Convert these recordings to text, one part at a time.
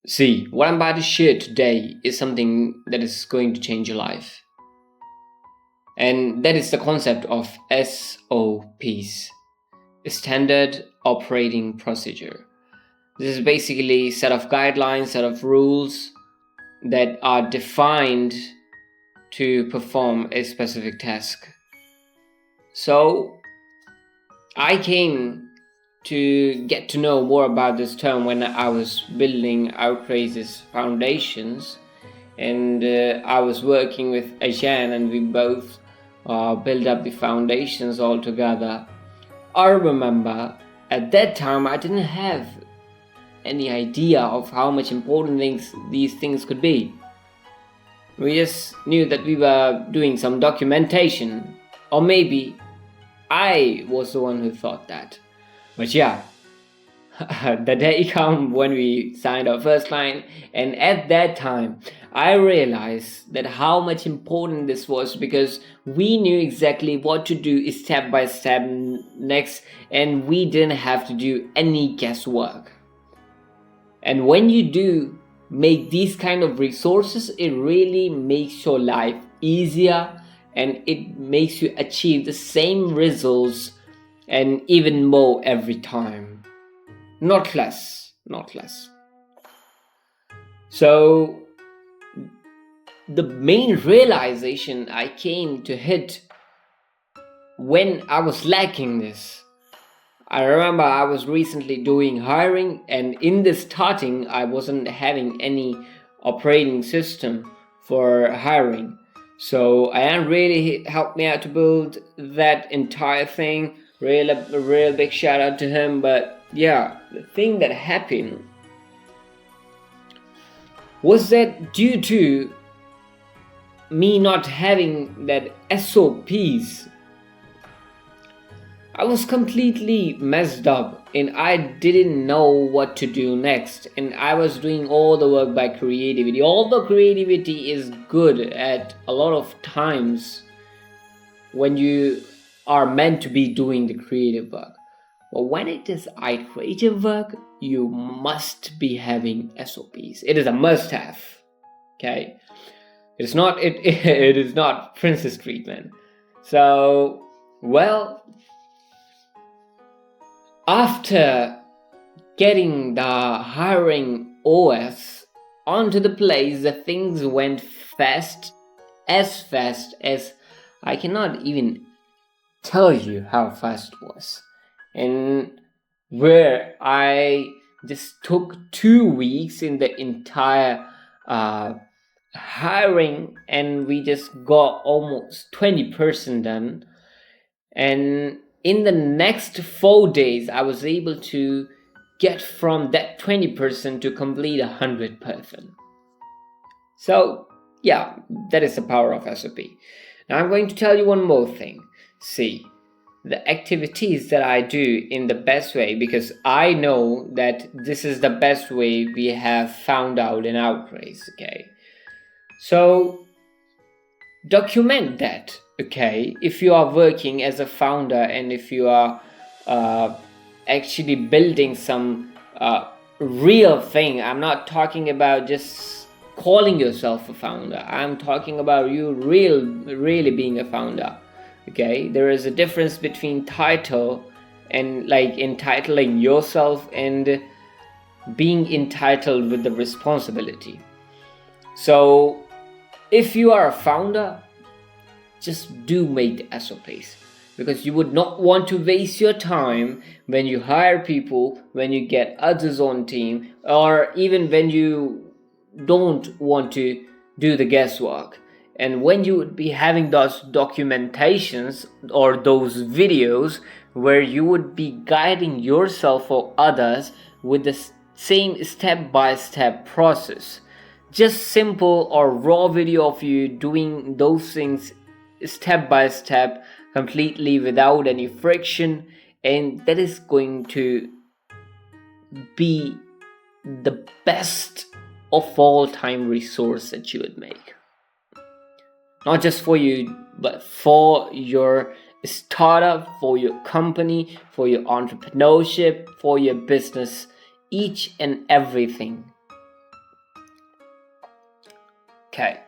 See, what I'm about to share today is something that is going to change your life. And that is the concept of SOPs, Standard Operating Procedure. This is basically a set of guidelines, set of rules that are defined to perform a specific task. So I came to get to know more about this term when I was building Outraze's foundations, and I was working with Ayan, and we both built up the foundations all together. I remember at that time I didn't have any idea of how much important these things could be. We just knew that we were doing some documentation, or maybe I was the one who thought that. But yeah, the day came when we signed our first client, and at that time I realized that how much important this was, because we knew exactly what to do step by step next, and we didn't have to do any guesswork. And when you do make these kind of resources, it really makes your life easier, and it makes you achieve the same results and even more every time. Not less. So the main realization I came to hit when I was lacking this. I remember I was recently doing hiring, and in the starting I wasn't having any operating system for hiring. So Ayan really helped me out to build that entire thing. A real big shout out to him. But yeah, the thing that happened was that due to me not having that SOPs, I was completely messed up, and I didn't know what to do next, and I was doing all the work by creativity. Although creativity is good at a lot of times when you are meant to be doing the creative work, but when it is iterative work, you must be having SOPs. It is a must-have. Okay, it is not princess treatment. So, well, after getting the hiring OS onto the place, the things went fast as I cannot even tell you how fast it was. And where I just took 2 weeks in the entire hiring, and we just got almost 20% done. And in the next 4 days, I was able to get from that 20% to complete 100%. So yeah, that is the power of SOP. Now I'm going to tell you one more thing. See, the activities that I do in the best way, because I know that this is the best way we have found out in Outraze, okay? So document that, okay? If you are working as a founder, and if you are actually building some real thing, I'm not talking about just calling yourself a founder. I'm talking about you really being a founder. Okay, there is a difference between title and like entitling yourself and being entitled with the responsibility. So if you are a founder, just do make the SOPs, because you would not want to waste your time when you hire people, when you get others on team, or even when you don't want to do the guesswork. And when you would be having those documentations or those videos where you would be guiding yourself or others with the same step-by-step process. Just simple or raw video of you doing those things step by step, completely without any friction, and that is going to be the best of all time resource that you would make. Not just for you, but for your startup, for your company, for your entrepreneurship, for your business, each and everything. Okay.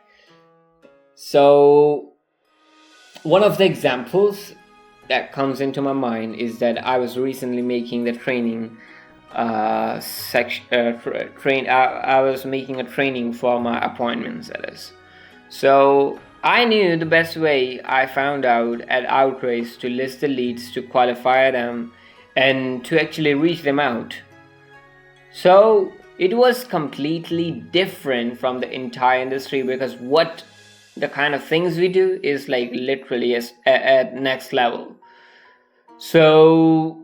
So one of the examples that comes into my mind is that I was recently making the training I was making a training for my appointment setters. So I knew the best way I found out at Outraze to list the leads, to qualify them, and to actually reach them out. So it was completely different from the entire industry, because what the kind of things we do is like literally at next level. So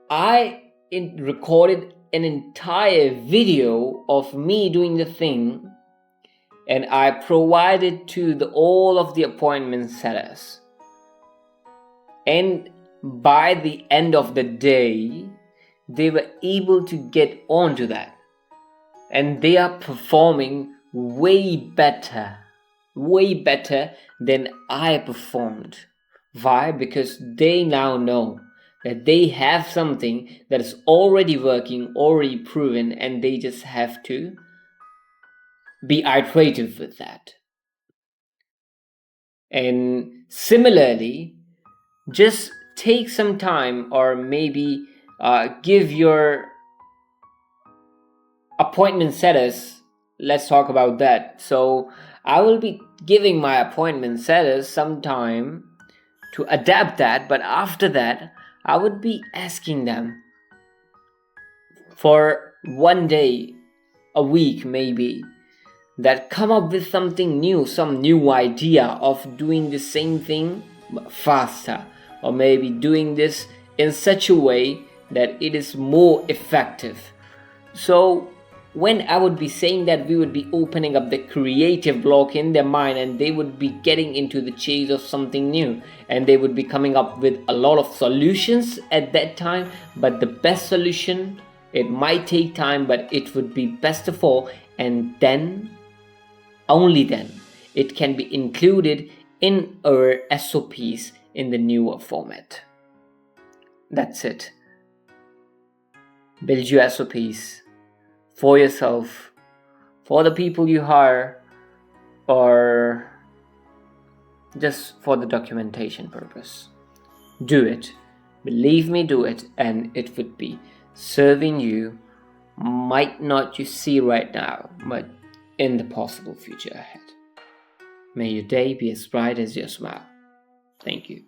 I recorded an entire video of me doing the thing, and I provided to all of the appointment setters. And by the end of the day, they were able to get onto that, and they are performing way better than I performed. Why? Because they now know that they have something that is already working, already proven, and they just have to be iterative with that. And similarly, just take some time, or maybe give your appointment setters, let's talk about that. So I will be giving my appointment setters some time to adapt that, but after that I would be asking them for one day a week, maybe, that come up with something new, some new idea of doing the same thing but faster, or maybe doing this in such a way that it is more effective. So when I would be saying that, we would be opening up the creative block in their mind, and they would be getting into the chase of something new, and they would be coming up with a lot of solutions at that time. But the best solution, it might take time, but it would be best of all, and then, only then, it can be included in our SOPs in the newer format. That's it. Build your SOPs for yourself, for the people you hire, or just for the documentation purpose. Do it. Believe me, do it, and it would be serving you, might not you see right now, but in the possible future ahead. May your day be as bright as your smile. Thank you.